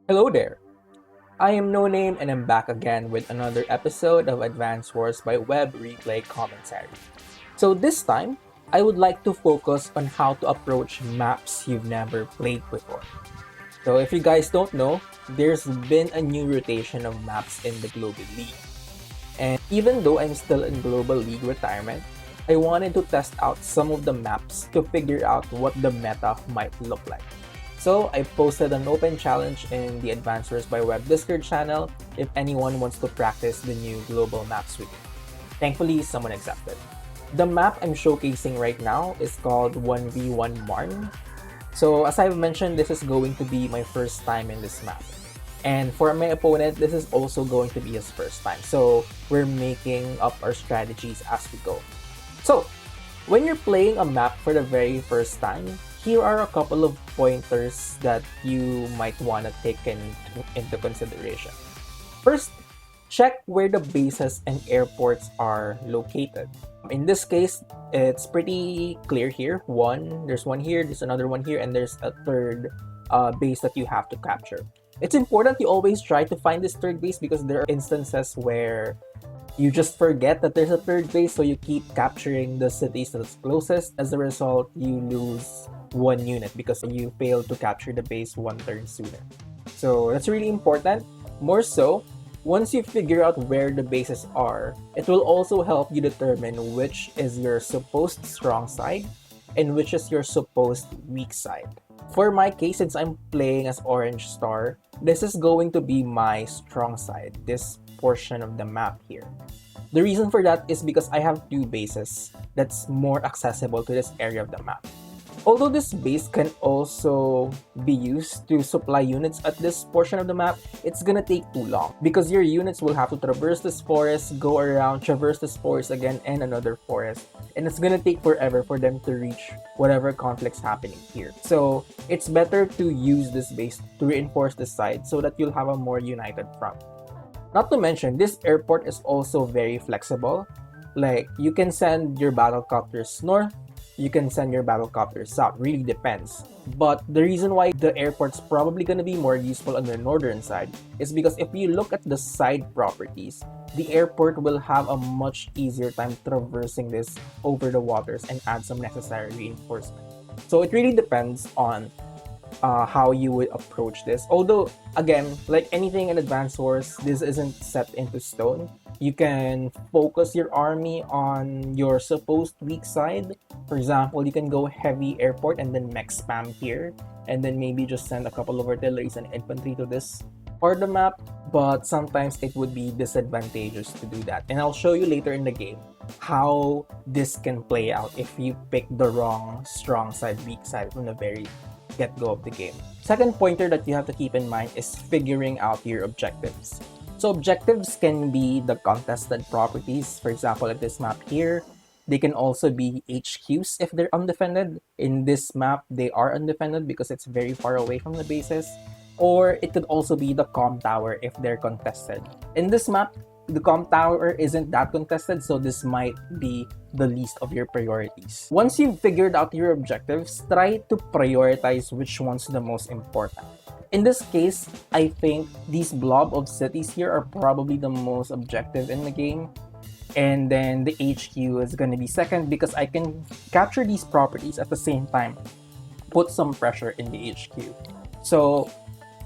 Hello there! I am No Name and I'm back again with another episode of Advanced Wars by Web Replay Commentary. So this time, I would like to focus on how to approach maps you've never played before. So if you guys don't know, there's been a new rotation of maps in the Global League. And even though I'm still in Global League retirement, I wanted to test out some of the maps to figure out what the meta might look like. So I posted an open challenge in the Advancers by Web Discord channel if anyone wants to practice the new global maps with me. Thankfully, someone accepted. The map I'm showcasing right now is called 1v1 Marn. So as I've mentioned, this is going to be my first time in this map. And for my opponent, this is also going to be his first time. So we're making up our strategies as we go. So when you're playing a map for the very first time, here are a couple of pointers that you might want to take into consideration. First, check where the bases and airports are located. In this case, it's pretty clear here. There's one here, there's another one here, and there's a third base that you have to capture. It's important you always try to find this third base because there are instances where you just forget that there's a third base, so you keep capturing the cities that's closest. As a result, you lose one unit because you failed to capture the base one turn sooner. So that's really important. More so, once you figure out where the bases are, it will also help you determine which is your supposed strong side and which is your supposed weak side. For my case, since I'm playing as Orange Star, this is going to be my strong side, this portion of the map here. The reason for that is because I have two bases that's more accessible to this area of the map. Although this base can also be used to supply units at this portion of the map, it's gonna take too long because your units will have to traverse this forest, go around, traverse this forest again, and another forest. And it's gonna take forever for them to reach whatever conflict's happening here. So it's better to use this base to reinforce this side so that you'll have a more united front. Not to mention, this airport is also very flexible. Like, you can send your battlecopters north, you can send your battlecopters south, really depends. But the reason why the airport's probably going to be more useful on the northern side is because if you look at the side properties, the airport will have a much easier time traversing this over the waters and add some necessary reinforcement. So it really depends on how you would approach this. Although, again, like anything in Advanced Wars, this isn't set into stone. You can focus your army on your supposed weak side. For example, you can go heavy airport and then mech spam here, and then maybe just send a couple of artilleries and infantry to this part of the map. But sometimes it would be disadvantageous to do that. And I'll show you later in the game how this can play out if you pick the wrong strong side, weak side from the very get-go of the game. Second pointer that you have to keep in mind is figuring out your objectives. So objectives can be the contested properties. For example, at this map here, they can also be HQs if they're undefended. In this map, they are undefended because it's very far away from the bases. Or it could also be the comm tower if they're contested. In this map, the comm tower isn't that contested, so this might be the least of your priorities. Once you've figured out your objectives, try to prioritize which one's the most important. In this case, I think these blob of cities here are probably the most objective in the game. And then the HQ is going to be second because I can capture these properties at the same time, put some pressure in the HQ. So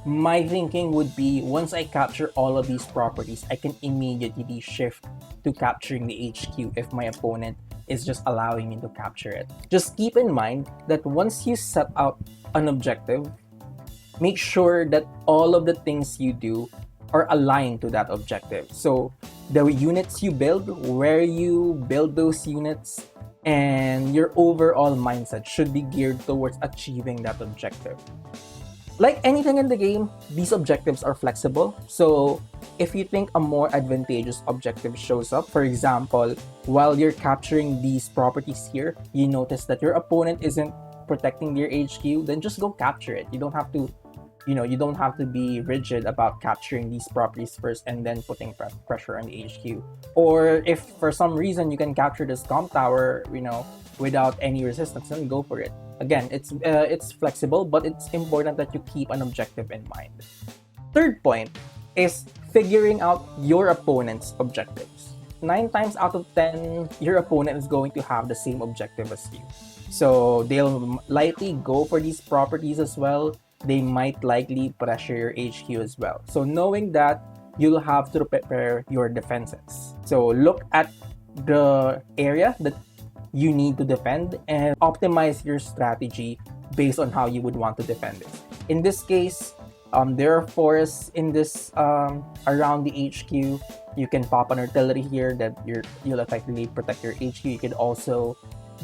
my thinking would be once I capture all of these properties, I can immediately shift to capturing the HQ if my opponent is just allowing me to capture it. Just keep in mind that once you set out an objective, make sure that all of the things you do are aligned to that objective. So the units you build, where you build those units, and your overall mindset should be geared towards achieving that objective. Like anything in the game, these objectives are flexible. So if you think a more advantageous objective shows up, for example, while you're capturing these properties here, you notice that your opponent isn't protecting their HQ, then just go capture it. You don't have to be rigid about capturing these properties first and then putting pressure on the HQ. Or if for some reason you can capture this comm tower, without any resistance, then go for it. Again, it's flexible, but it's important that you keep an objective in mind. Third point is figuring out your opponent's objectives. 9 times out of 10, your opponent is going to have the same objective as you. So they'll likely go for these properties as well. They might likely pressure your HQ as well. So knowing that, you'll have to prepare your defenses. So look at the area that you need to defend and optimize your strategy based on how you would want to defend it. In this case, there are forests in this around the HQ. You can pop an artillery here that you'll effectively protect your HQ. You could also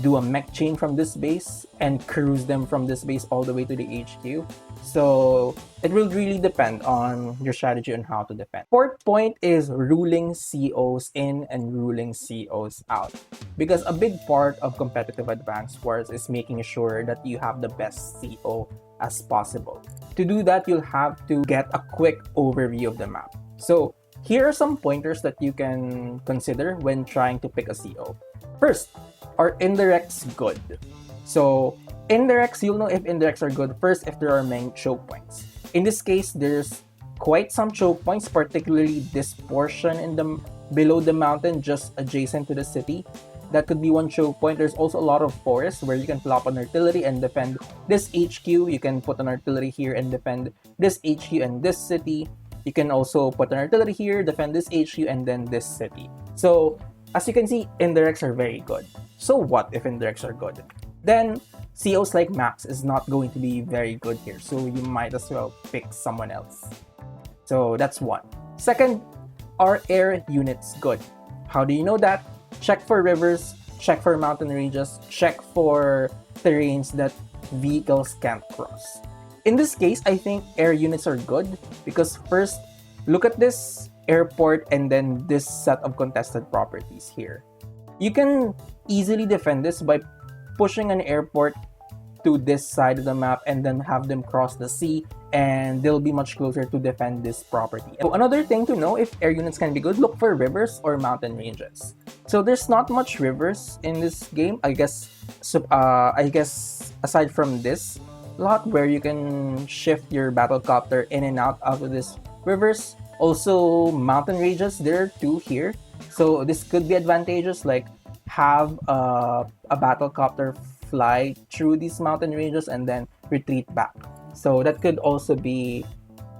do a mech chain from this base and cruise them from this base all the way to the HQ. So it will really depend on your strategy on how to defend. Fourth point is ruling COs in and ruling COs out. Because a big part of competitive Advance Wars is making sure that you have the best CO as possible. To do that, you'll have to get a quick overview of the map. So here are some pointers that you can consider when trying to pick a CO. First, are indirects good? So indirects, you'll know if indirects are good first if there are many choke points. In this case, there's quite some choke points, particularly this portion in the below the mountain just adjacent to the city. That could be one choke point. There's also a lot of forests where you can plop an artillery and defend this HQ. You can put an artillery here and defend this HQ and this city. You can also put an artillery here, defend this HQ, and then this city. So as you can see, indirects are very good. So what if indirects are good? Then COs like Max is not going to be very good here. So you might as well pick someone else. So that's one. Second, are air units good? How do you know that? Check for rivers, check for mountain ranges, check for terrains that vehicles can't cross. In this case, I think air units are good because first, look at this airport and then this set of contested properties here. You can easily defend this by pushing an airport to this side of the map and then have them cross the sea, and they'll be much closer to defend this property. So another thing to know if air units can be good, look for rivers or mountain ranges. So there's not much rivers in this game, I guess aside from this lot where you can shift your battlecopter in and out of this rivers. Also mountain ranges, there are two here. So this could be advantageous, like have a battlecopter fly through these mountain ranges and then retreat back. So that could also be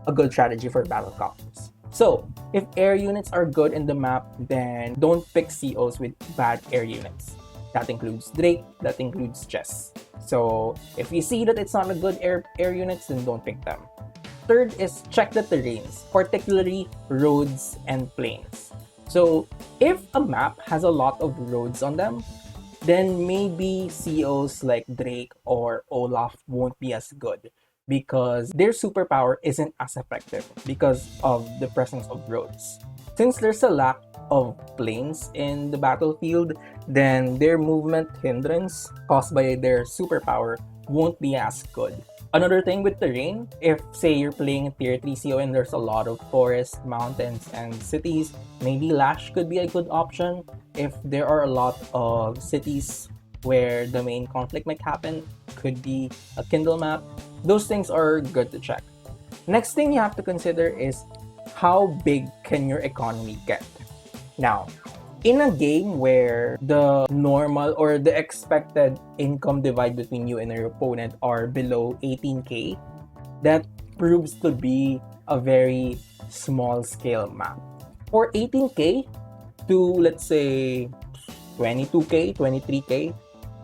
a good strategy for battlecopters. So if air units are good in the map, then don't pick COs with bad air units. That includes Drake, that includes Chess. So if you see that it's not a good air units, then don't pick them. Third is check the terrains, particularly roads and plains. So if a map has a lot of roads on them, then maybe COs like Drake or Olaf won't be as good because their superpower isn't as effective because of the presence of roads. Since there's a lack of plains in the battlefield, then their movement hindrance caused by their superpower won't be as good. Another thing with terrain, if say you're playing tier 3 CO and there's a lot of forests, mountains, and cities, maybe Lash could be a good option. If there are a lot of cities where the main conflict might happen, could be a Kindle map. Those things are good to check. Next thing you have to consider is how big can your economy get? Now, in a game where the normal or the expected income divide between you and your opponent are below 18k, that proves to be a very small scale map. For 18k to let's say 22k, 23k,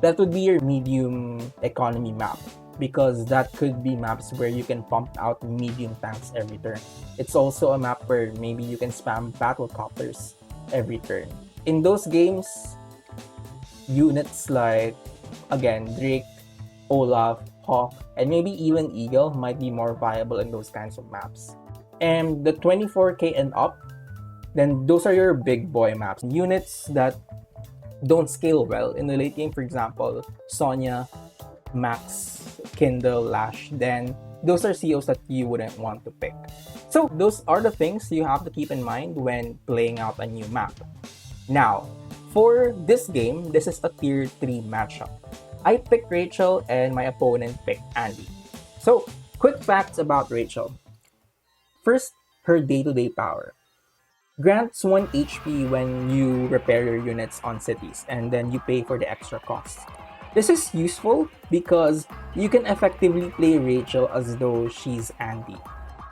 that would be your medium economy map because that could be maps where you can pump out medium tanks every turn. It's also a map where maybe you can spam battlecopters every turn. In those games, units like, again, Drake, Olaf, Hawk, and maybe even Eagle might be more viable in those kinds of maps. And the 24k and up, then those are your big boy maps. Units that don't scale well in the late game, for example, Sonya, Max, Kindle, Lash, then those are COs that you wouldn't want to pick. So those are the things you have to keep in mind when playing out a new map. Now, for this game, this is a tier 3 matchup. I picked Rachel and my opponent picked Andy. So, quick facts about Rachel. First, her day-to-day power. Grants 1 HP when you repair your units on cities, and then you pay for the extra costs. This is useful because you can effectively play Rachel as though she's Andy.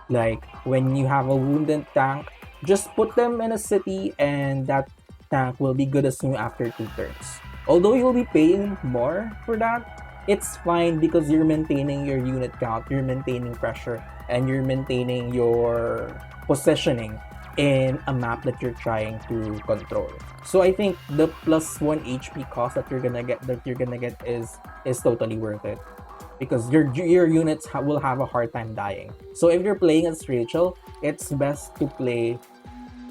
Like, when you have a wounded tank, just put them in a city and that tank will be good as new after 2 turns. Although you'll be paying more for that, it's fine because you're maintaining your unit count, you're maintaining pressure, and you're maintaining your positioning in a map that you're trying to control. So I think the plus 1 HP cost that you're gonna get is totally worth it because your units will have a hard time dying. So if you're playing as Rachel, it's best to play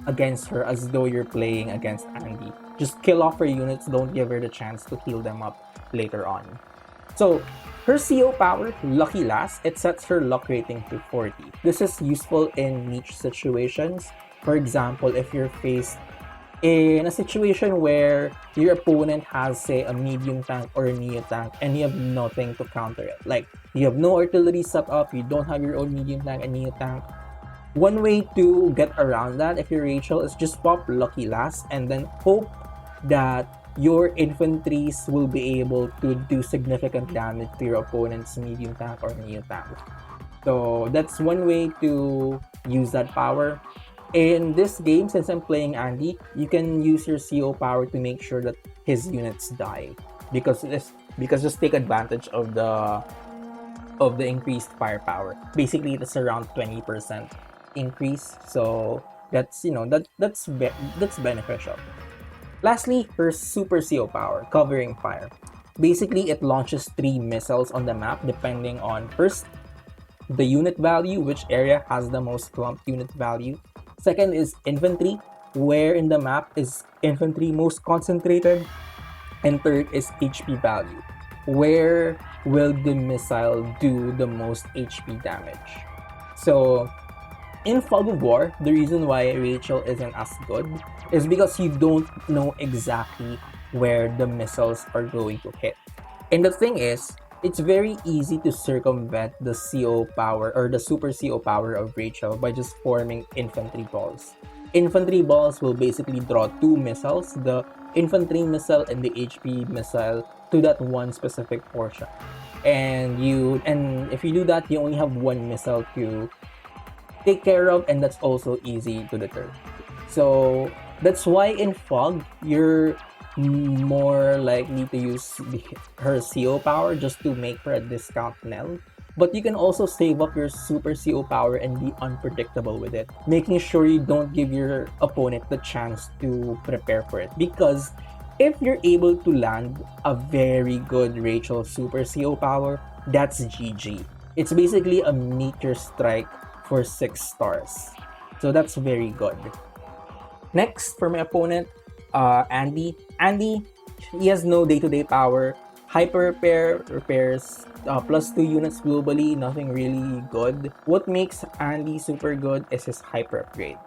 against her as though you're playing against Andy. Just kill off her units, don't give her the chance to heal them up later on. So her CO power, Lucky Last, it sets her luck rating to 40. This is useful in niche situations. For example, if you're faced in a situation where your opponent has, say, a medium tank or a neo tank and you have nothing to counter it, like you have no artillery set up, you don't have your own medium tank and neo tank, one way to get around that if you're Rachel is just pop Lucky Last and then hope that your infantries will be able to do significant damage to your opponent's medium tank or neo tank. So that's one way to use that power. In this game, since I'm playing Andy, you can use your CO power to make sure that his units die, because just take advantage of the increased firepower. Basically, it's around 20% increase, so that's that's beneficial. Lastly, her super CO power, covering fire. Basically, it launches 3 missiles on the map depending on, first, the unit value, which area has the most clumped unit value. Second is infantry, where in the map is infantry most concentrated. And third is HP value, where will the missile do the most HP damage. So in Fog of War, the reason why Rachel isn't as good is because you don't know exactly where the missiles are going to hit. And the thing is, it's very easy to circumvent the CO power or the super CO power of Rachel by just forming infantry balls. Infantry balls will basically draw 2 missiles, the infantry missile and the HP missile, to that one specific portion. And if you do that, you only have 1 missile to take care of, and that's also easy to deter. So that's why in Fog, you're more likely to use her CO power just to make her a discount Nell. But you can also save up your super CO power and be unpredictable with it, making sure you don't give your opponent the chance to prepare for it. Because if you're able to land a very good Rachel super CO power, that's GG. It's basically a meteor strike for 6 stars. So that's very good. Next, for my opponent, Andy. Andy, he has no day-to-day power. Hyper repair repairs plus 2 units globally, nothing really good. What makes Andy super good is his hyper upgrade.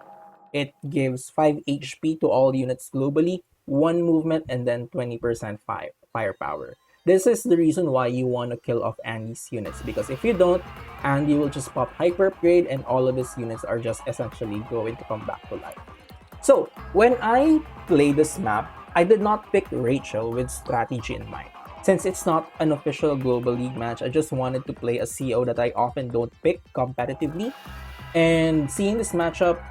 It gives 5 HP to all units globally, 1 movement, and then 20% firepower. This is the reason why you want to kill off Andy's units, because if you don't, Andy will just pop hyper upgrade and all of his units are just essentially going to come back to life. So, when I play this map, I did not pick Rachel with strategy in mind. Since it's not an official Global League match, I just wanted to play a CO that I often don't pick competitively. And seeing this matchup,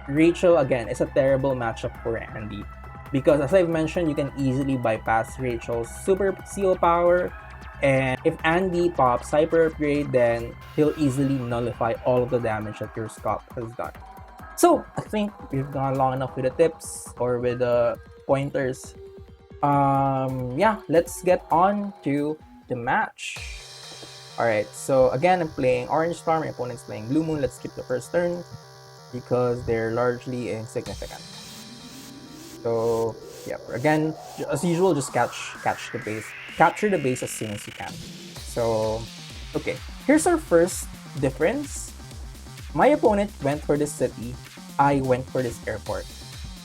Rachel, again, is a terrible matchup for Andy. Because as I've mentioned, you can easily bypass Rachel's super CO power. And if Andy pops hyper upgrade, then he'll easily nullify all of the damage that your Scott has done. So, I think we've gone long enough with the tips or with the pointers. Yeah, let's get on to the match. Alright, so again, I'm playing Orange Star, my opponent's playing Blue Moon. Let's skip the first turn because they're largely insignificant. So, yeah, again, as usual, just catch the base. Capture the base as soon as you can. So, okay, here's our first difference. My opponent went for this city, I went for this airport.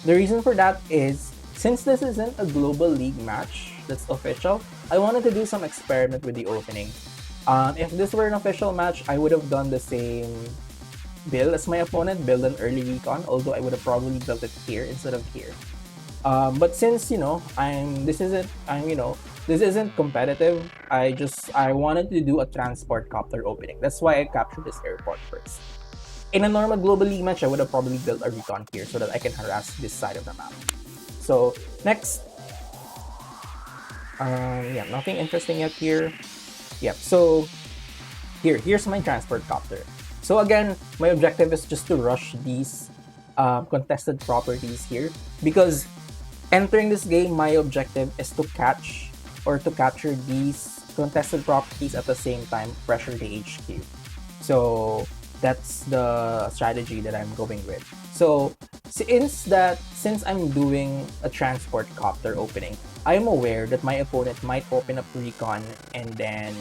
The reason for that is, since this isn't a Global League match that's official, I wanted to do some experiment with the opening. If this were an official match, I would have done the same build as my opponent, build an early recon, although I would have probably built it here instead of here. But since this isn't competitive. I wanted to do a transport copter opening. That's why I captured this airport first. In a normal global league match, I would have probably built a recon here so that I can harass this side of the map. So next, yeah, nothing interesting yet here. Yep. So here's my transport copter. So again, my objective is just to rush these contested properties here because entering this game, my objective is to catch or to capture these contested properties at the same time, pressure the HQ. So that's the strategy that I'm going with. So since I'm doing a transport copter opening, I'm aware that my opponent might open up recon and then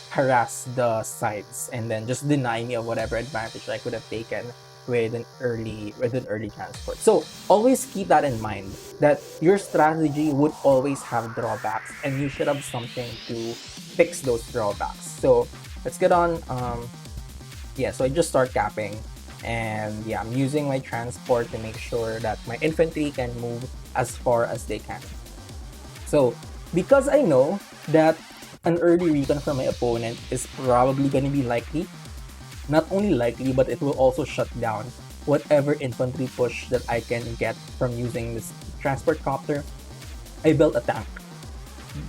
harass the sides and then just deny me of whatever advantage I could have taken with an early transport. So always keep that in mind that your strategy would always have drawbacks and you should have something to fix those drawbacks. So let's get on. Yeah, so I just start capping and yeah, I'm using my transport to make sure that my infantry can move as far as they can. So because I know that an early recon from my opponent is probably going to be likely, not only likely, but it will also shut down whatever infantry push that I can get from using this transport copter. I built a tank.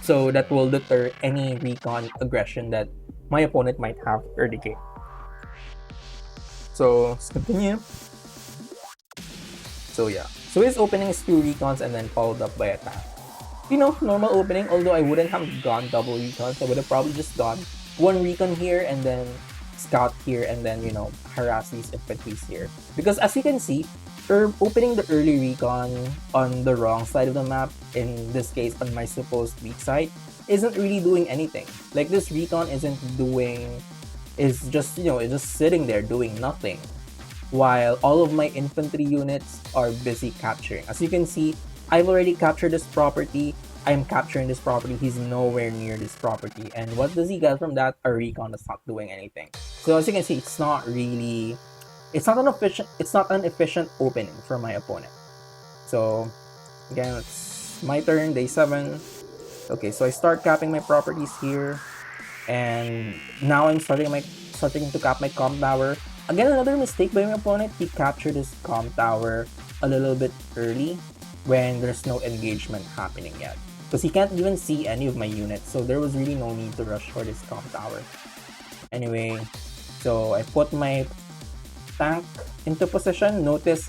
So that will deter any recon aggression that my opponent might have early game. So let's continue. So yeah. So his opening is 2 recons and then followed up by a tank. Normal opening, although I wouldn't have gone double recons, I would have probably just gone 1 recon here and then scout here and then, harass these infantries here. Because as you can see, opening the early recon on the wrong side of the map, in this case on my supposed weak side, isn't really doing anything. Like this recon is just sitting there doing nothing. While all of my infantry units are busy capturing. As you can see, I've already captured this property. I'm capturing this property. He's nowhere near this property. And what does he get from that? A recon that's not doing anything. So as you can see, it's not an efficient opening for my opponent. So again, it's my turn, day 7. Okay, so I start capping my properties here. And now I'm starting to cap my comp tower. Again, another mistake by my opponent. He captured his comp tower a little bit early when there's no engagement happening yet. Because he can't even see any of my units, so there was really no need to rush for this comp tower. Anyway, so I put my tank into position. Notice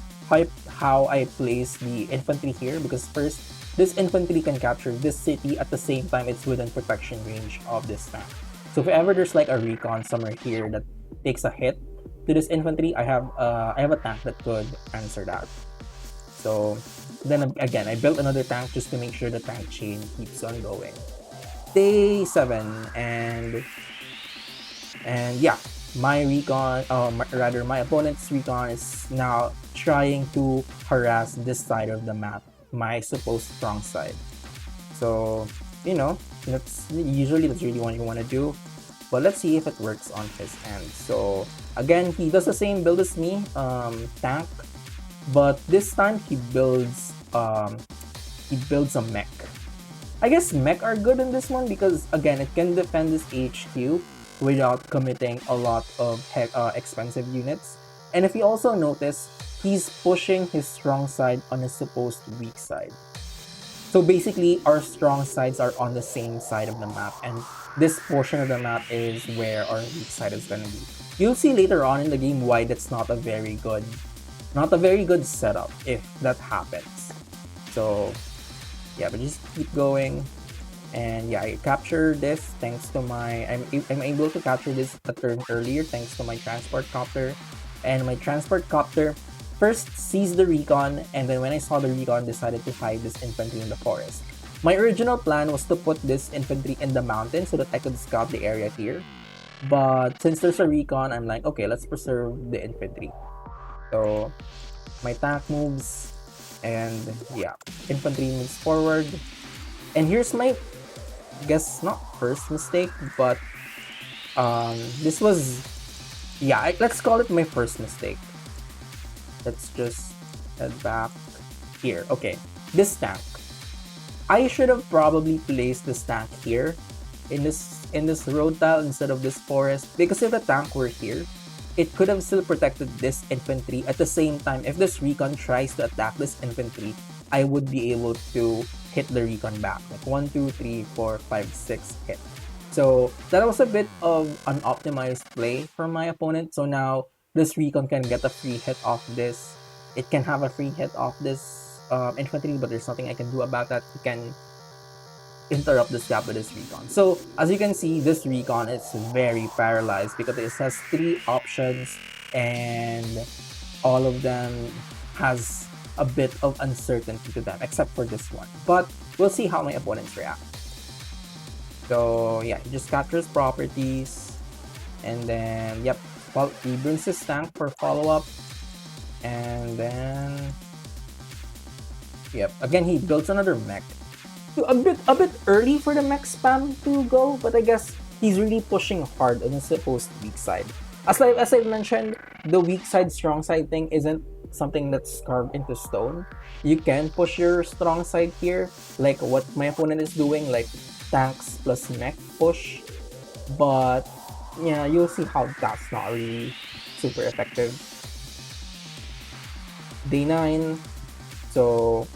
how I place the infantry here, because first, this infantry can capture this city at the same time it's within protection range of this tank. So if ever there's like a recon somewhere here that takes a hit to this infantry, I have a tank that could answer that. So then again, I built another tank just to make sure the tank chain keeps on going. Day 7, and yeah, my opponent's recon is now trying to harass this side of the map, my supposed strong side. So that's really what you want to do. But let's see if it works on his end. So again, he does the same build as me, tank, but this time he builds a mech. I guess mech are good in this one because again, it can defend this HQ without committing a lot of expensive units. And if you also notice, he's pushing his strong side on his supposed weak side. So basically, our strong sides are on the same side of the map, and this portion of the map is where our weak side is gonna be. You'll see later on in the game why that's not a very good setup if that happens. So yeah, but just keep going. And yeah, I captured this thanks to I'm able to capture this a turn earlier thanks to my transport copter. And my transport copter first sees the recon, and then when I saw the recon, decided to hide this infantry in the forest. My original plan was to put this infantry in the mountain so that I could scout the area here. But since there's a recon, I'm like, okay, let's preserve the infantry. So my tank moves, and yeah, infantry moves forward. And here's my, guess not first mistake, but this was Yeah, let's call it my first mistake. Let's just head back here. Okay, this tank. I should have probably placed this tank here in this road tile instead of this forest, because if the tank were here, it could have still protected this infantry. At the same time, if this recon tries to attack this infantry, I would be able to hit the recon back. Like 1, 2, 3, 4, 5, 6 hit. So that was a bit of an optimized play from my opponent. So now this recon can get a free hit off this. It can have a free hit off this infantry, but there's nothing I can do about that. He can interrupt this gap with this recon. So as you can see, this recon is very paralyzed because it has 3 options and all of them has a bit of uncertainty to them, except for this one. But we'll see how my opponents react. So yeah, he just captures properties, and then yep, well, he brings his tank for follow-up, and then yep, again he builds another mech. A bit early for the mech spam to go, but I guess he's really pushing hard on his supposed weak side. As I mentioned, the weak side strong side thing isn't something that's carved into stone. You can push your strong side here, like what my opponent is doing, like tanks plus mech push. But yeah, you'll see how that's not really super effective. Day 9. So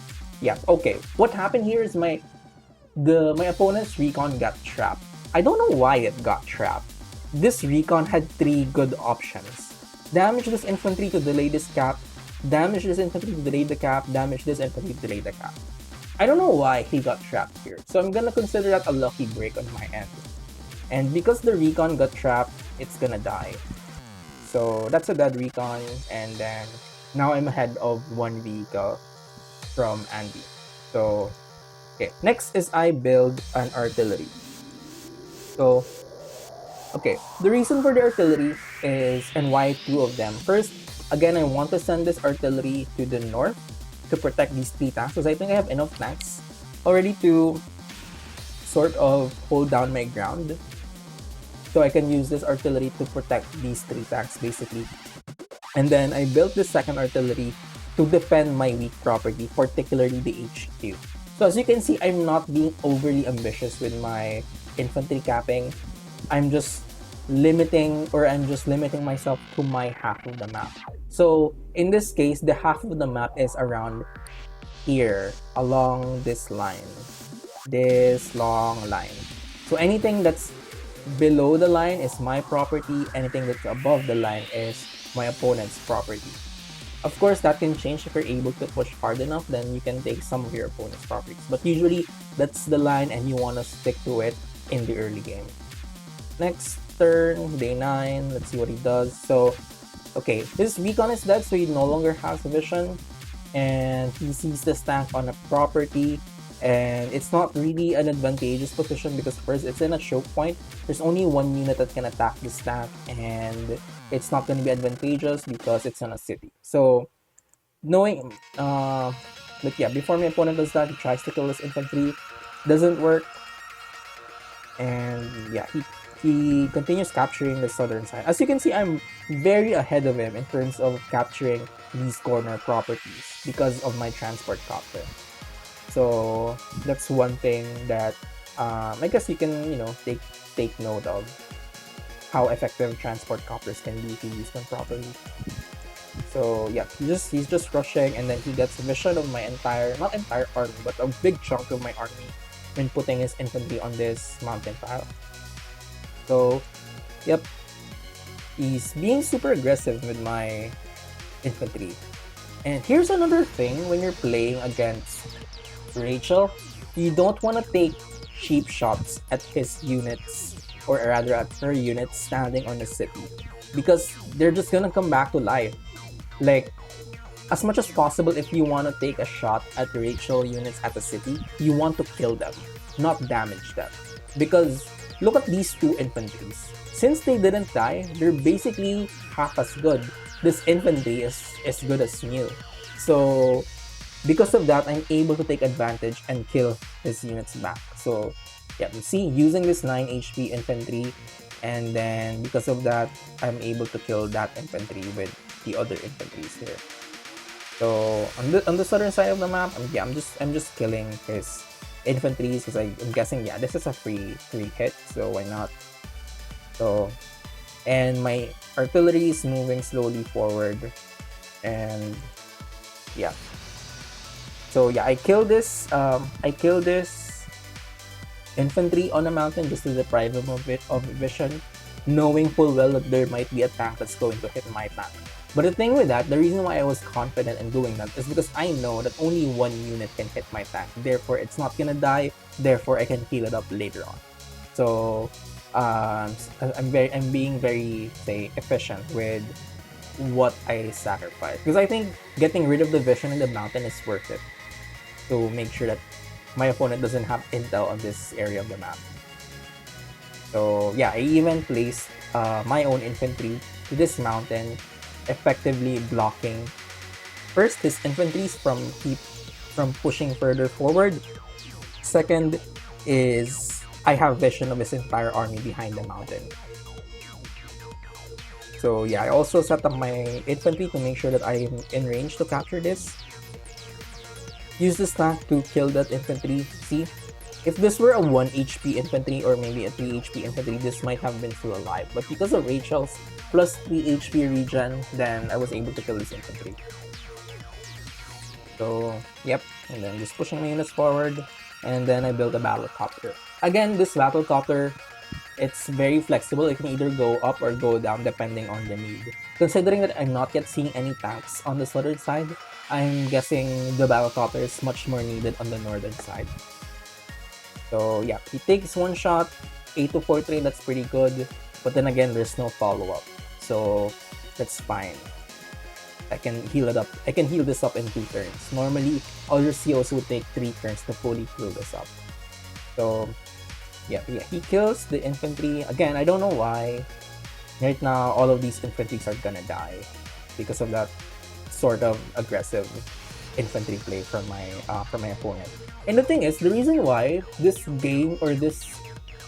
yeah, okay. What happened here is my opponent's recon got trapped. I don't know why it got trapped. This recon had 3 good options. Damage this infantry to delay this cap, damage this infantry to delay the cap, damage this infantry to delay the cap. I don't know why he got trapped here, so I'm gonna consider that a lucky break on my end. And because the recon got trapped, it's gonna die. So that's a dead recon, and then now I'm ahead of 1 vehicle from Andy. So okay, next is I build an artillery. So okay, the reason for the artillery is, and why 2 of them. First, again, I want to send this artillery to the north to protect these 3 tanks, because I think I have enough tanks already to sort of hold down my ground. So I can use this artillery to protect these 3 tanks basically. And then I built this second artillery to defend my weak property, particularly the HQ. So as you can see, I'm not being overly ambitious with my infantry capping. I'm just limiting myself to my half of the map. So in this case, the half of the map is around here, along this line, this long line. So anything that's below the line is my property, anything that's above the line is my opponent's property. Of course, that can change if you're able to push hard enough, then you can take some of your opponent's properties. But usually, that's the line and you want to stick to it in the early game. Next turn, day 9, let's see what he does. So, okay, his recon is dead, so he no longer has vision. And he sees this tank on a property. And it's not really an advantageous position because first, it's in a choke point. There's only 1 unit that can attack this tank, and it's not going to be advantageous because it's in a city. So, knowing, like yeah, before my opponent does that, he tries to kill this infantry. Doesn't work. And yeah, he continues capturing the southern side. As you can see, I'm very ahead of him in terms of capturing these corner properties because of my transport copter. So that's one thing that I guess you can take note of, how effective transport copters can be if you use them properly. So yeah, he's just rushing, and then he gets a vision of my not entire army, but a big chunk of my army when putting his infantry on this mountain tile. So yep, he's being super aggressive with my infantry. And here's another thing, when you're playing against Rachel, you don't want to take cheap shots at his units, or rather at her units standing on the city, because they're just gonna come back to life. Like, as much as possible, if you want to take a shot at Rachel units at the city, you want to kill them, not damage them. Because look at these 2 infantries. Since they didn't die, they're basically half as good. This infantry is as good as new. So because of that, I'm able to take advantage and kill his units back. So yeah, you see, using this 9 HP infantry, and then because of that, I'm able to kill that infantry with the other infantries here. So on the southern side of the map, I'm just killing his infantries because I'm guessing this is a free hit, so why not? So, and my artillery is moving slowly forward, and yeah. So yeah, I kill this infantry on a mountain just to deprive him of vision, knowing full well that there might be a tank that's going to hit my tank. But the thing with that, the reason why I was confident in doing that is because I know that only one unit can hit my tank. Therefore, it's not gonna die. Therefore, I can heal it up later on. So, I'm being very, say, efficient with what I sacrifice, because I think getting rid of the vision in the mountain is worth it to make sure that my opponent doesn't have intel on this area of the map. So yeah, I even placed my own infantry to this mountain, effectively blocking first his infantries from pushing further forward. Second is I have vision of his entire army behind the mountain. So yeah, I also set up my infantry to make sure that I am in range to capture this. Use this tank to kill that infantry. See, if this were a 1 HP infantry or maybe a 3 HP infantry, this might have been still alive. But because of Rachel's plus 3 HP regen, then I was able to kill this infantry. So, yep, and then just pushing my units forward, and then I built a battlecopter. Again, this battlecopter, it's very flexible. It can either go up or go down depending on the need. Considering that I'm not yet seeing any tanks on the southern side, I'm guessing the battlecopter is much more needed on the northern side. So yeah, he takes one shot, 8 to 4 trade, that's pretty good. But then again, there's no follow-up. So that's fine. I can heal it up. I can heal this up in 2 turns. Normally, all your COs would take 3 turns to fully heal this up. So yeah, he kills the infantry. Again, I don't know why. Right now, all of these infantries are gonna die because of that sort of aggressive infantry play from my opponent. And the thing is, the reason why this game or this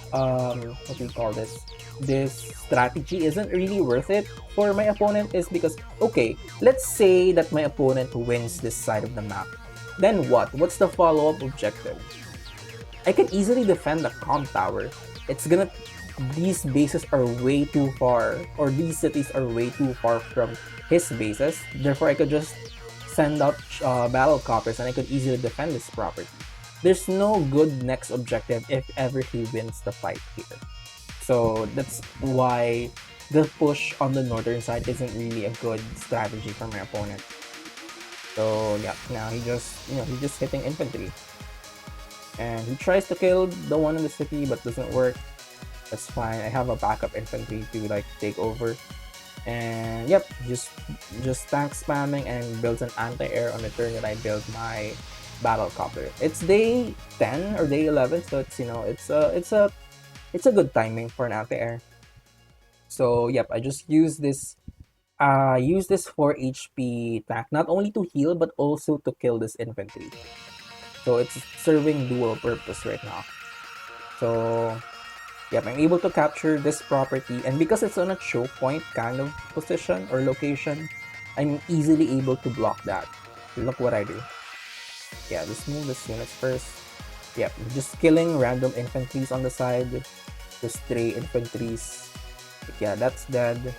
what do you call this? This strategy isn't really worth it for my opponent is because, okay, let's say that my opponent wins this side of the map. Then what? What's the follow-up objective? I can easily defend the comp tower. These bases are way too far, or these cities are way too far from his bases. Therefore, I could just send out battlecopters and I could easily defend this property. There's no good next objective if ever he wins the fight here. So that's why the push on the northern side isn't really a good strategy for my opponent. So yeah, now he's just hitting infantry. And he tries to kill the one in the city but doesn't work. That's fine. I have a backup infantry to like take over. And yep, just tank spamming and builds an anti-air on the turn that I build my battlecopter. It's day 10 or day 11, so it's a good timing for an anti-air. So yep, I just use this 4 HP tank not only to heal but also to kill this infantry. So it's serving dual purpose right now. So yep, I'm able to capture this property, and because it's on a choke point kind of position or location, I'm easily able to block that. Look what I do. Yeah, just move this units first. Yep, just killing random infantries on the side. Just stray infantries. Yeah, that's dead.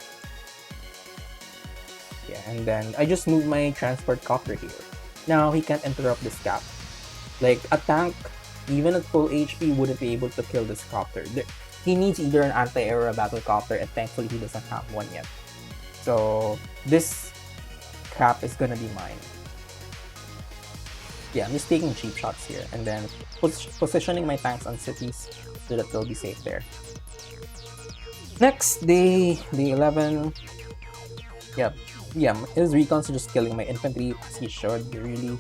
Yeah, and then I just move my transport copter here. Now he can't interrupt this gap. Like a tank, even at full HP, wouldn't be able to kill this copter. He needs either an anti-air or a battle copter, and thankfully he doesn't have one yet. So this cap is gonna be mine. Yeah, I'm just taking cheap shots here, and then positioning my tanks on cities so that they'll be safe there. Next day 11. Yeah, his recons are just killing my infantry as he should, really.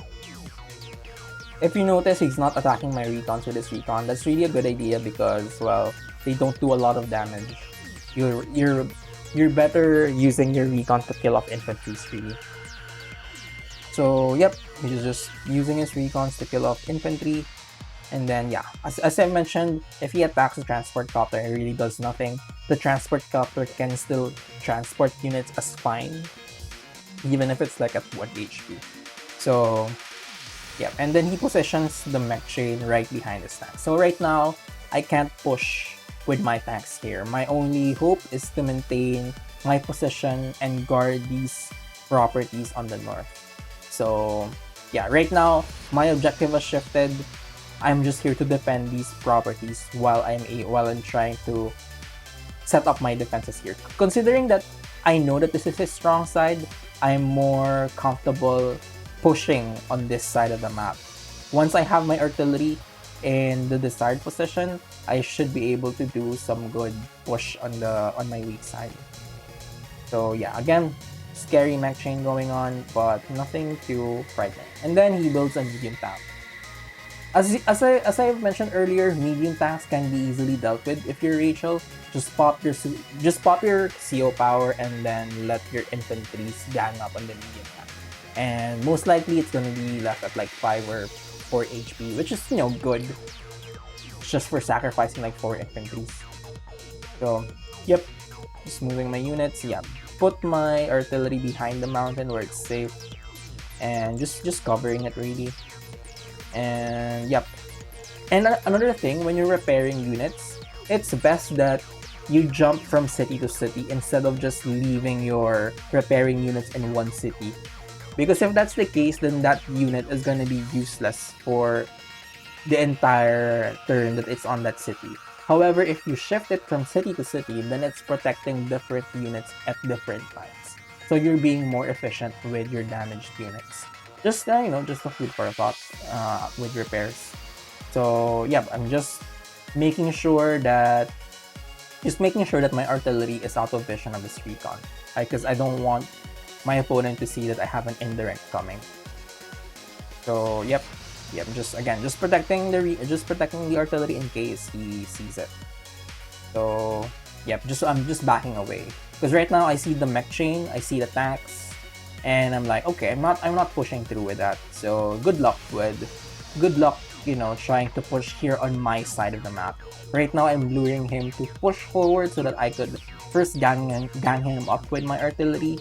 If you notice, he's not attacking my recons with his recon. That's really a good idea because, well, they don't do a lot of damage. You're better using your recon to kill off infantry, really. So yep, he's just using his recons to kill off infantry, And then yeah, as I mentioned, if he attacks the transport copter and really does nothing, the transport copter can still transport units as fine, even if it's like at 1 HP. So yeah, and then he positions the mech chain right behind his tank. So right now, I can't push with my tanks here. My only hope is to maintain my position and guard these properties on the north. So yeah, right now, my objective has shifted. I'm just here to defend these properties while I'm trying to set up my defenses here. Considering that I know that this is his strong side, I'm more comfortable pushing on this side of the map. Once I have my artillery in the desired position, I should be able to do some good push on my weak side. So yeah, again, scary mech chain going on, but nothing too frightening. And then he builds a medium tank. As I mentioned earlier, medium tanks can be easily dealt with if you're Rachel. Just pop your CO power and then let your infantries gang up on the medium tank. And most likely it's gonna be left at like 5 or 4 HP, which is good. Just for sacrificing like 4 infantries. So yep, just moving my units. Yeah, put my artillery behind the mountain where it's safe, and just covering it really. And yep. And another thing, when you're repairing units, it's best that you jump from city to city instead of just leaving your repairing units in one city. Because if that's the case, then that unit is going to be useless for the entire turn that it's on that city. However, if you shift it from city to city, then it's protecting different units at different times. So you're being more efficient with your damaged units. Just just a food for thought with repairs. So yeah, I'm just making sure that my artillery is out of vision of this recon, because I don't want my opponent to see that I have an indirect coming. So yep, just protecting the artillery in case he sees it. So yep, I'm just backing away, because right now I see the mech chain, I see the tanks, and I'm like, okay, I'm not pushing through with that. So good luck, trying to push here on my side of the map. Right now I'm luring him to push forward so that I could first gang him up with my artillery,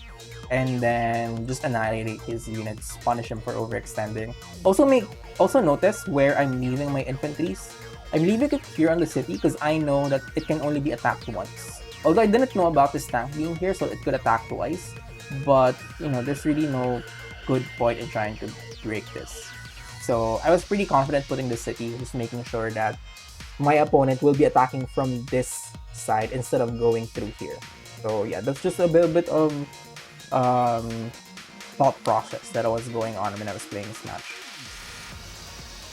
and then just annihilate his units, punish him for overextending. Also notice where I'm leaving my infantries. I'm leaving it here on the city because I know that it can only be attacked once. Although I didn't know about this tank being here, so it could attack twice. But there's really no good point in trying to break this. So I was pretty confident putting the city, just making sure that my opponent will be attacking from this side instead of going through here. So yeah, that's just a little bit of thought process that was going on when I was playing this match.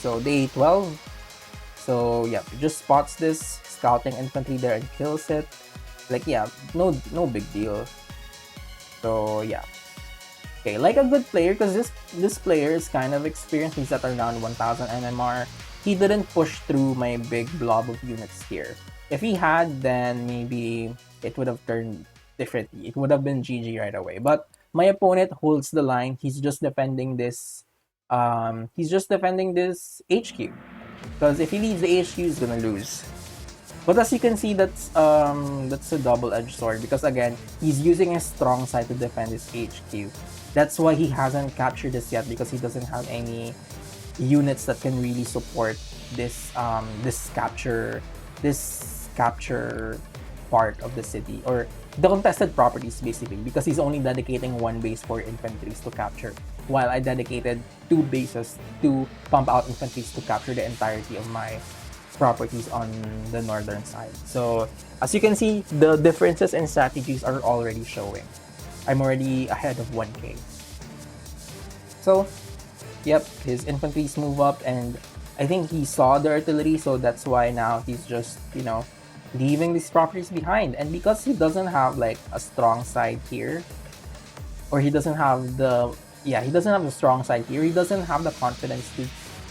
So day 12. So yeah, just spots this scouting infantry there and kills it. Like yeah, no big deal. So yeah. Okay, like a good player, because this player is kind of experienced. He's at around 1000 MMR. He didn't push through my big blob of units here. If he had, then maybe it would have turned differently. It would have been GG right away. But my opponent holds the line. He's just defending this. He's just defending this HQ. Because if he leaves the HQ, he's gonna lose. But as you can see, that's a double-edged sword, because again, he's using his strong side to defend his HQ. That's why he hasn't captured this yet, because he doesn't have any units that can really support this capture part of the city, or the contested properties basically, because he's only dedicating one base for infantries to capture, while I dedicated 2 bases to pump out infantries to capture the entirety of my properties on the northern side. So as you can see, the differences in strategies are already showing. I'm already ahead of 1k. So yep, his infantries move up, and I think he saw the artillery, so that's why now he's just leaving these properties behind. And because he doesn't have like a strong side here, or he doesn't have the strong side here, he doesn't have the confidence to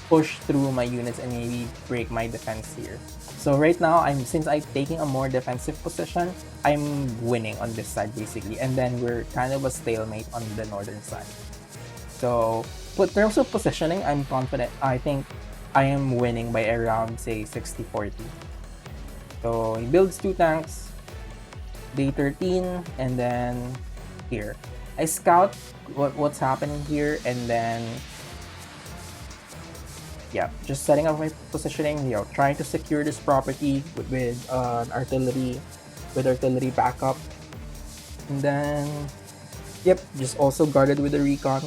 push through my units and maybe break my defense here. So right now, since I'm taking a more defensive position, I'm winning on this side basically, and then we're kind of a stalemate on the northern side. So in terms of positioning, I'm confident. I think I am winning by around, say, 60-40. So he builds 2 tanks, day 13, and then here. I scout what's happening here, and then yeah, just setting up my positioning, trying to secure this property with artillery backup. And then, yep, just also guarded with the recon.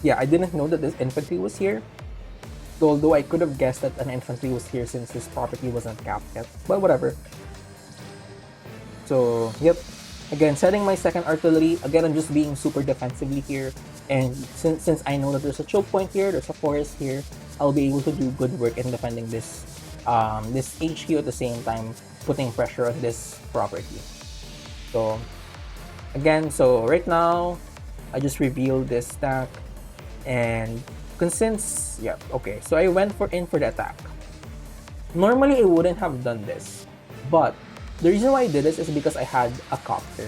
Yeah, I didn't know that this infantry was here. Although I could have guessed that an infantry was here since this property wasn't capped yet. But whatever. So, yep. Again, setting my second artillery. Again, I'm just being super defensively here. And since I know that there's a choke point here, there's a forest here, I'll be able to do good work in defending this this HQ at the same time, putting pressure on this property. So, again, so right now, I just revealed this stack. And since, yeah, okay, so I went in for the attack. Normally, I wouldn't have done this. But the reason why I did this is because I had a copter.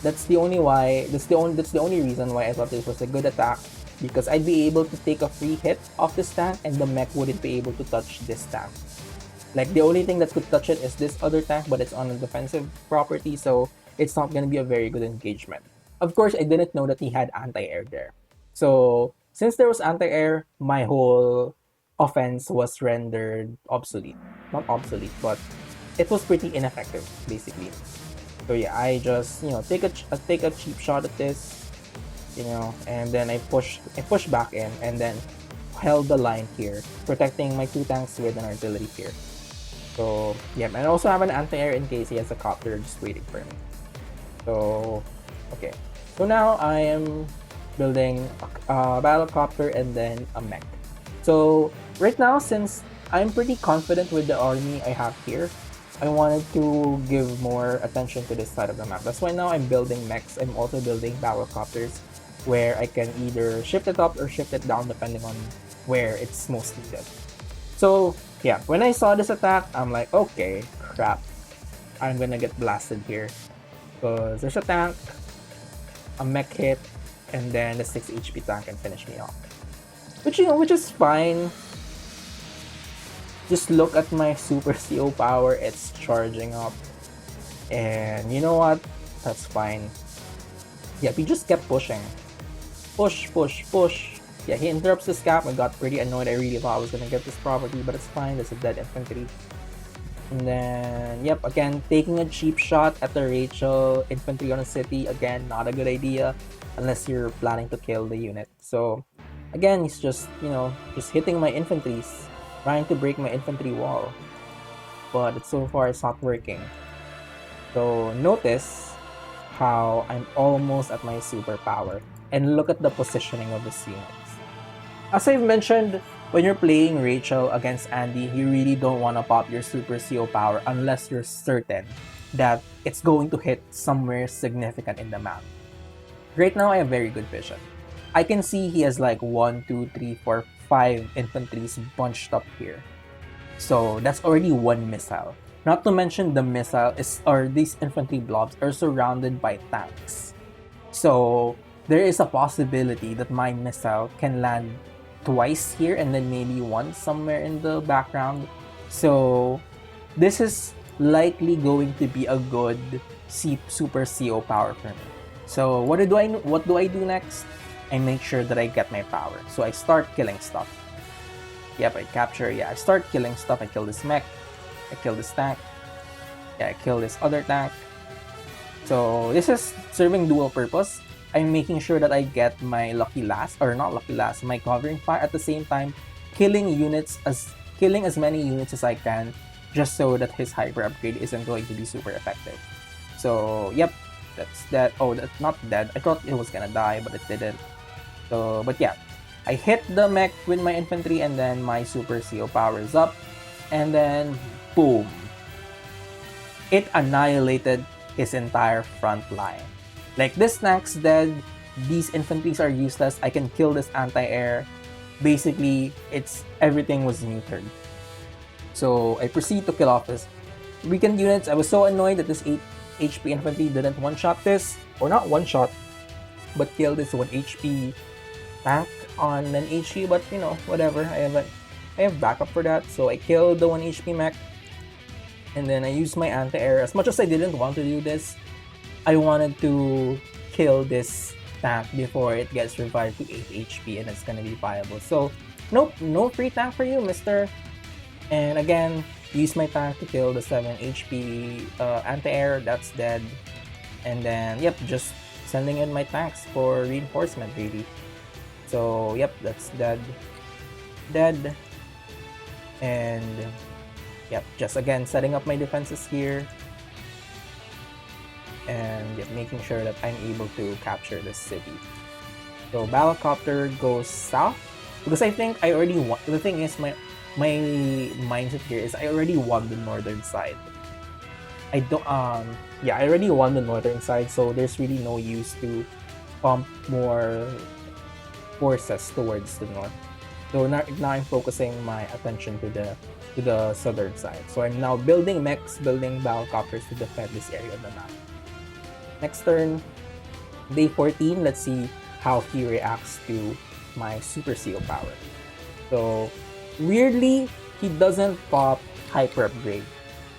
That's the only reason why I thought this was a good attack, because I'd be able to take a free hit off this tank and the mech wouldn't be able to touch this tank. Like, the only thing that could touch it is this other tank, but it's on a defensive property, so it's not gonna be a very good engagement. Of course, I didn't know that he had anti-air there. So, since there was anti-air, my whole offense was rendered obsolete. Not obsolete, but it was pretty ineffective, basically. So yeah, I just take a cheap shot at this, and then I push back in, and then held the line here, protecting my 2 tanks with an artillery here. So yeah, and I also have an anti-air in case he has a copter just waiting for me. So okay, so now I am building a battlecopter and then a mech. So right now, since I'm pretty confident with the army I have here, I wanted to give more attention to this side of the map. That's why now I'm building mechs. I'm also building battlecopters where I can either shift it up or shift it down depending on where it's most needed. So yeah, when I saw this attack, I'm like, okay, crap, I'm gonna get blasted here. Because there's a tank, a mech hit, and then the 6 HP tank can finish me off. Which is fine. Just look at my super CO power, it's charging up. And you know what? That's fine. Yeah, he just kept pushing. Push. Yeah, he interrupts the scap. I got pretty annoyed. I really thought I was gonna get this property, but it's fine. There's a dead infantry. And then, yep, again, taking a cheap shot at the Rachel infantry on a city. Again, not a good idea unless you're planning to kill the unit. So, again, he's just, just hitting my infantries, trying to break my infantry wall. But so far, it's not working. So, notice how I'm almost at my superpower. And look at the positioning of this unit. As I've mentioned, when you're playing Rachel against Andy, you really don't want to pop your super CO power unless you're certain that it's going to hit somewhere significant in the map. Right now, I have very good vision. I can see he has like 1, 2, 3, 4, 5 infantries bunched up here. So that's already 1 missile. Not to mention the missile these infantry blobs are surrounded by tanks. So there is a possibility that my missile can land twice here and then maybe once somewhere in the background. So this is likely going to be a good super CO power for me. So what do I do next? I make sure that I get my power. So I start killing stuff. Yep, I start killing stuff. I kill this mech. I kill this tank. Yeah, I kill this other tank. So this is serving dual purpose. I'm making sure that I get my my covering fire at the same time, killing as many units as I can, just so that his hyper upgrade isn't going to be super effective. So yep, that's that. Oh, that's not dead. I thought it was gonna die, but it didn't. So, but yeah, I hit the mech with my infantry, and then my super CO power is up, and then boom, it annihilated his entire front line. Like, this tank's dead, these infantries are useless, I can kill this anti-air. Basically, everything was neutered. So I proceed to kill off his weakened units. I was so annoyed that this 8 HP infantry didn't one-shot this, or not one-shot, but kill this 1 HP tank on an HP, but whatever. I have backup for that. So I killed the 1 HP mech, and then I used my anti-air. As much as I didn't want to do this, I wanted to kill this tank before it gets revived to 8 HP and it's gonna be viable. So nope, no free tank for you, mister. And again, use my tank to kill the 7 HP anti-air. That's dead. And then, yep, just sending in my tanks for reinforcement, really. So, yep, that's dead. Dead. And, yep, just again, setting up my defenses here. And yep, making sure that I'm able to capture this city. So, Balacopter goes south. Because I think I already won. The thing is, my mindset here is I already won the northern side. I don't yeah, I already won the northern side, so there's really no use to pump more forces towards the north. So now I'm focusing my attention to the southern side. So I'm now building mechs, building Balacopters to defend this area of the map. Next turn, day 14, let's see how he reacts to my Super Seal power. So weirdly, he doesn't pop Hyper Upgrade,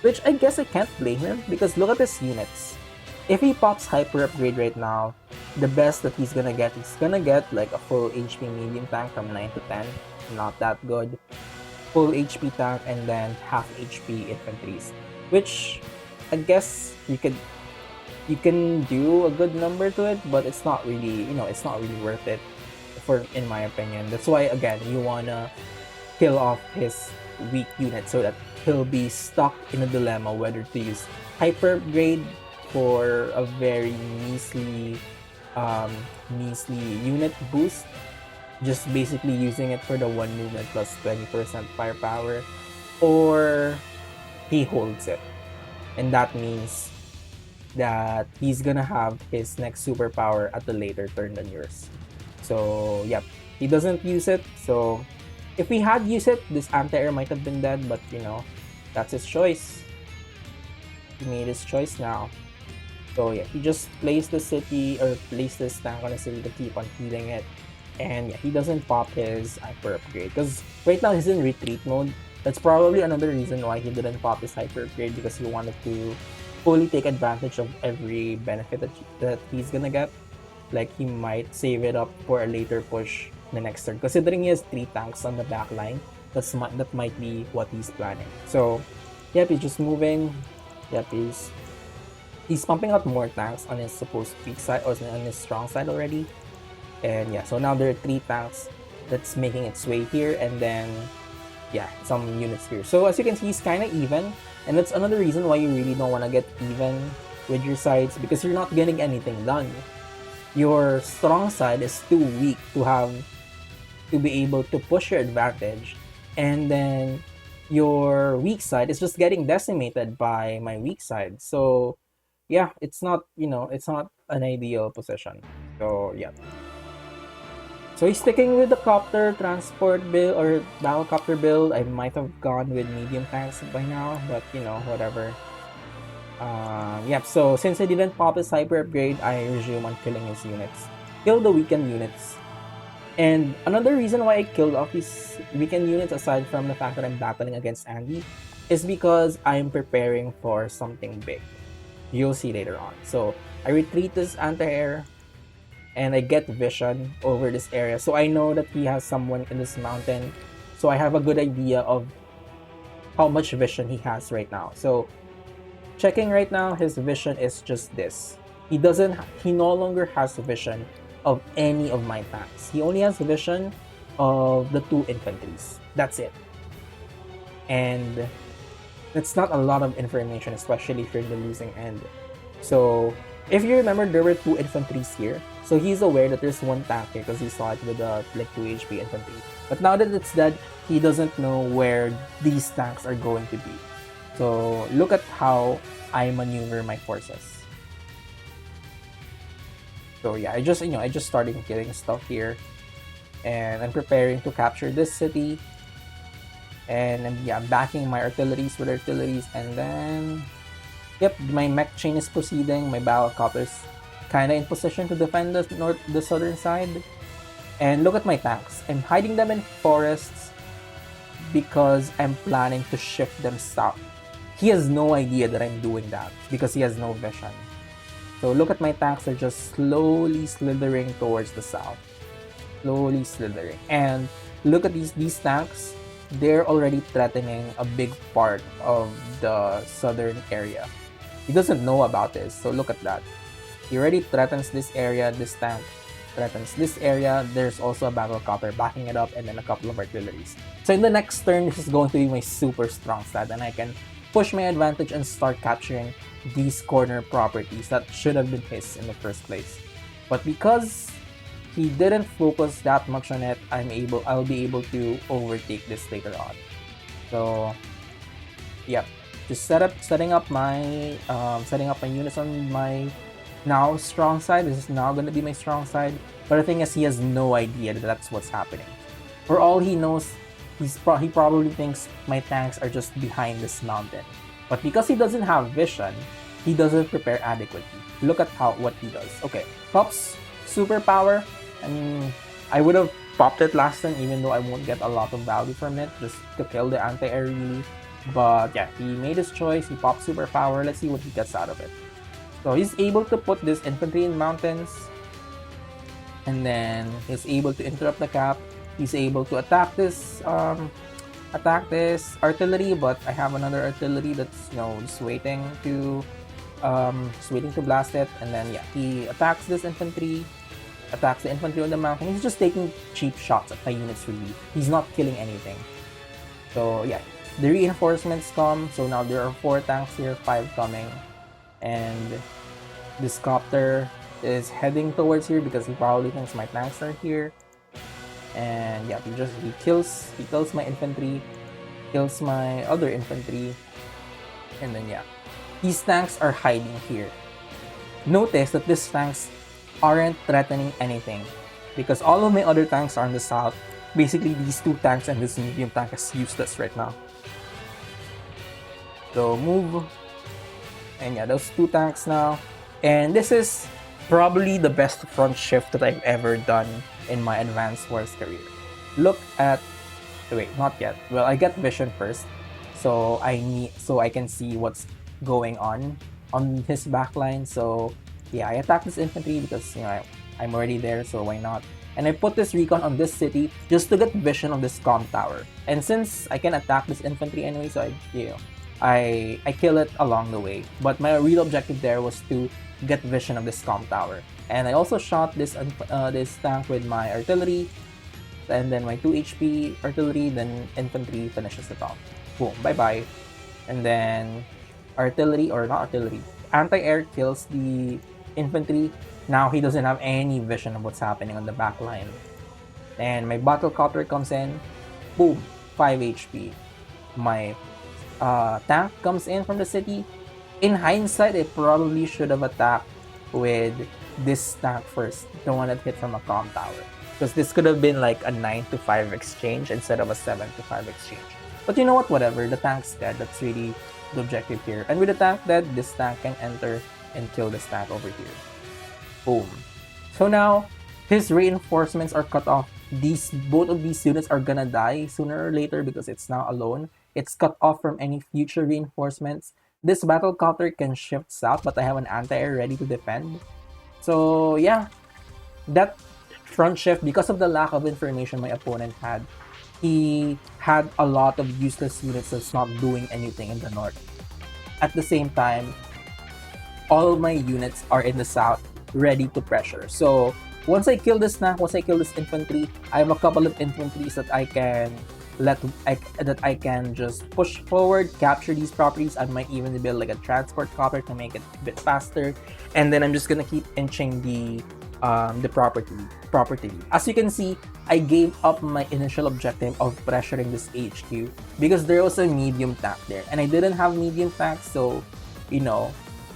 which I guess I can't blame him because look at his units. If he pops Hyper Upgrade right now, the best that he's gonna get like a full HP medium tank from 9 to 10, not that good. Full HP tank and then half HP infantries, which I guess you can do a good number to it, but it's not really, it's not really worth it in my opinion. That's why again, you wanna kill off his weak unit so that he'll be stuck in a dilemma whether to use Hyper Upgrade for a very measly unit boost, just basically using it for the 1 movement plus 20% firepower, or he holds it. And that means that he's gonna have his next superpower at a later turn than yours. So, yep, he doesn't use it. So, if he had used it, this anti-air might have been dead, but that's his choice. He made his choice now. So, yeah, he just placed the city or placed this tank on the city to keep on healing it. And yeah, he doesn't pop his hyper upgrade because right now he's in retreat mode. That's probably another reason why he didn't pop his hyper upgrade, because he wanted to fully take advantage of every benefit that he's gonna get. Like, he might save it up for a later push the next turn. Considering he has 3 tanks on the back line, that might be what he's planning. So, yep, he's just moving. Yep, he's pumping out more tanks on his supposed weak side or on his strong side already. And yeah, so now there are 3 tanks that's making its way here, and then yeah, some units here. So as you can see, he's kind of even, and that's another reason why you really don't want to get even with your sides, because you're not getting anything done. Your strong side is too weak to be able to push your advantage, and then your weak side is just getting decimated by my weak side. So yeah, it's not an ideal position. So yeah. So he's sticking with the copter transport build or Balacopter build. I might have gone with medium tanks by now, but whatever. Yep, so since I didn't pop his hyper upgrade, I resume on killing his units. Kill the weakened units. And another reason why I killed off these weakened units, aside from the fact that I'm battling against Andy, is because I'm preparing for something big. You'll see later on. So I retreat this anti-air, and I get vision over this area. So I know that he has someone in this mountain. So I have a good idea of how much vision he has right now. So checking right now, his vision is just this. He no longer has vision of any of my tanks. He only has vision of the 2 infantries. That's it. And that's not a lot of information, especially if you're in the losing end. So if you remember, there were 2 infantries here. So he's aware that there's 1 tank here because he saw it with the 2 HP infantry. But now that it's dead, he doesn't know where these tanks are going to be. So look at how I maneuver my forces. So yeah, I just started killing stuff here, and I'm preparing to capture this city. And I'm backing my artilleries with artilleries, and then yep, my mech chain is proceeding. My Balacopter is kind of in position to defend the southern side. And look at my tanks. I'm hiding them in forests because I'm planning to shift them south. He has no idea that I'm doing that because he has no vision. So look at my tanks, they're just slowly slithering towards the south. Slowly slithering. And look at these tanks, they're already threatening a big part of the southern area. He doesn't know about this, so look at that. He already threatens this area, this tank threatens this area. There's also a battle copter backing it up and then a couple of artilleries. So in the next turn, this is going to be my super strong stat and I can push my advantage and start capturing these corner properties that should have been his in the first place. But because he didn't focus that much on it, I'll be able to overtake this later on. So yep, just setting up my units on my now strong side. This is now going to be my strong side, but the thing is he has no idea that that's what's happening. For all he knows, he probably thinks my tanks are just behind this mountain, but because he doesn't have vision, he doesn't prepare adequately. Look at what he does. Okay, pops superpower. I mean, I would have popped it last time even though I won't get a lot of value from it, just to kill the anti-air really. But yeah, he made his choice, he popped superpower. Let's see what he gets out of it. So he's able to put this infantry in mountains, and then he's able to interrupt the cap. He's able to attack this artillery, but I have another artillery that's just waiting to blast it. And then yeah, he attacks this infantry, attacks the infantry on the mountain. He's just taking cheap shots at my units really. He's not killing anything. So yeah, the reinforcements come. So now there are 4 tanks here, 5 coming. And this copter is heading towards here because he probably thinks my tanks are here. And yeah, he kills my infantry, kills my other infantry, and then yeah, these tanks are hiding here. Notice that these tanks aren't threatening anything because all of my other tanks are on the south. Basically, these 2 tanks and this medium tank is useless right now. So move. And yeah, those 2 tanks now. And this is probably the best front shift that I've ever done in my Advanced Wars career. Look at... Wait, not yet. Well, I get vision first. So I can see what's going on his backline. So yeah, I attack this infantry because I'm already there, so why not? And I put this recon on this city just to get vision of this comm tower. And since I can attack this infantry anyway, so I kill it along the way. But my real objective there was to get vision of this comm tower. And I also shot this tank with my artillery, and then my 2 HP artillery, then infantry finishes it off. Boom, bye-bye. And then anti-air kills the infantry. Now he doesn't have any vision of what's happening on the back line. And my battle copter comes in, boom, 5 HP. My tank comes in from the city. In hindsight, I probably should have attacked with this tank first, the one that hit from a comm tower, because this could have been like a 9-5 exchange instead of a 7-5 exchange. But you know what, whatever, the tank's dead. That's really the objective here. And with the tank dead, this tank can enter and kill this tank over here. Boom. So now his reinforcements are cut off. Both of these units are gonna die sooner or later because it's now alone. It's cut off from any future reinforcements. This battle copter can shift south, but I have an anti-air ready to defend. So yeah, that front shift, because of the lack of information my opponent had, he had a lot of useless units that's not doing anything in the north. At the same time, all of my units are in the south, ready to pressure. So once I kill this tank, once I kill this infantry, I have a couple of infantries that I can just push forward, capture these properties. I might even build like a transport copter to make it a bit faster, and then I'm just gonna keep inching the property. As you can see, I gave up my initial objective of pressuring this HQ because there was a medium tank there, and I didn't have medium tanks, so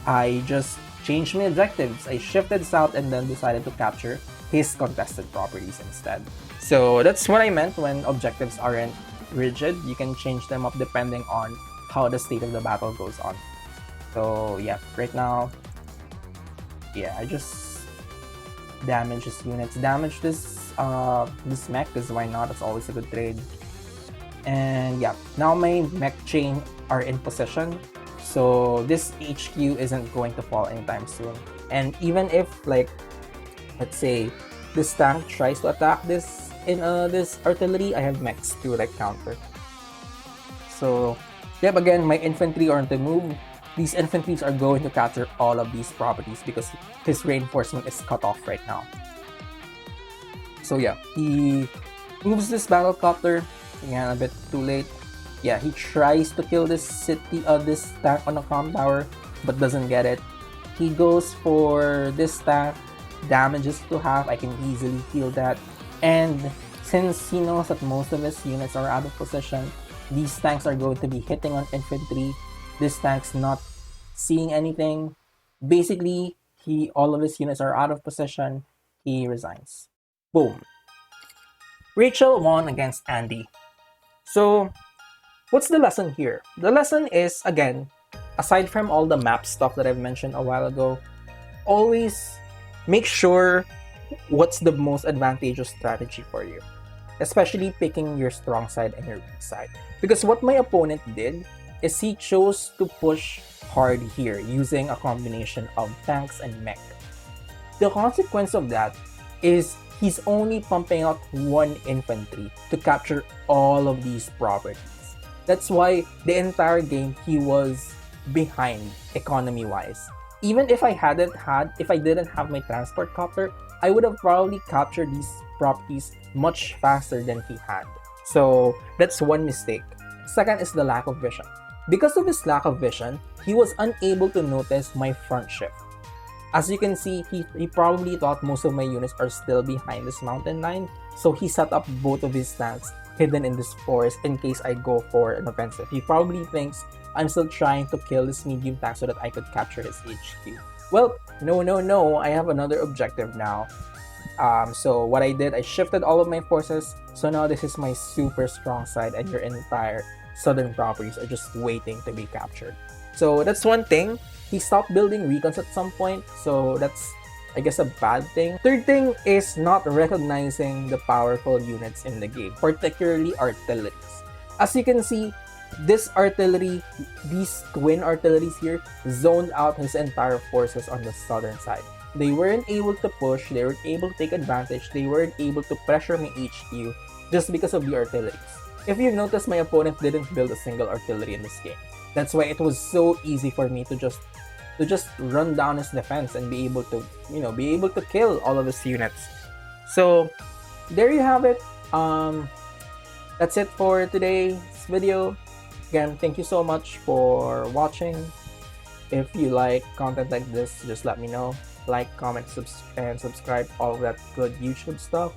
I just changed my objectives. I shifted south and then decided to capture his contested properties instead. So that's what I meant when objectives aren't rigid. You can change them up depending on how the state of the battle goes on. So yeah, right now, yeah, I just damage his units, damage this this mech, because why not? It's always a good trade. And yeah, now my mech chain are in position, so this HQ isn't going to fall anytime soon. And even if, like, let's say this tank tries to attack this in this artillery, I have mechs to like counter. So yep, again, my infantry are on the move. These infantries are going to capture all of these properties because his reinforcement is cut off right now. So yeah, he moves this battlecopter. Again, a bit too late. Yeah, he tries to kill this city, this tank on the comm tower, but doesn't get it. He goes for this tank, damages to half. I can easily heal that. And since he knows that most of his units are out of position, these tanks are going to be hitting on infantry. This tank's not seeing anything. Basically, all of his units are out of position. He resigns. Boom. Rachel won against Andy. So, what's the lesson here? The lesson is, again, aside from all the map stuff that I've mentioned a while ago, always make sure what's the most advantageous strategy for you, especially picking your strong side and your weak side. Because what my opponent did is he chose to push hard here using a combination of tanks and mech. The consequence of that is he's only pumping out one infantry to capture all of these properties. That's why the entire game he was behind economy-wise. Even if I didn't have my transport copter, I would have probably captured these properties much faster than he had. So that's one mistake. Second is the lack of vision. Because of his lack of vision, he was unable to notice my front shift. As you can see, he probably thought most of my units are still behind this mountain line, so he set up both of his tanks hidden in this forest in case I go for an offensive. He probably thinks I'm still trying to kill this medium tank so that I could capture his HQ. Well, no, I have another objective now. So what I did, I shifted all of my forces, so now this is my super strong side and your entire southern properties are just waiting to be captured. So that's one thing. He stopped building recons at some point, so that's, I guess, a bad thing. Third thing is not recognizing the powerful units in the game, particularly artilleries. As you can see, this artillery, these twin artilleries here, zoned out his entire forces on the southern side. They weren't able to push, they weren't able to take advantage, they weren't able to pressure my HQ just because of the artilleries. If you notice, my opponent didn't build a single artillery in this game. That's why it was so easy for me to just run down his defense and be able to kill all of his units. So there you have it. That's it for today's video. Again, thank you so much for watching. If you like content like this, just let me know. Like, comment, and subscribe, all of that good YouTube stuff.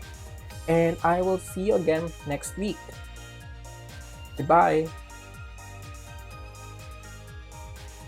And I will see you again next week. Goodbye.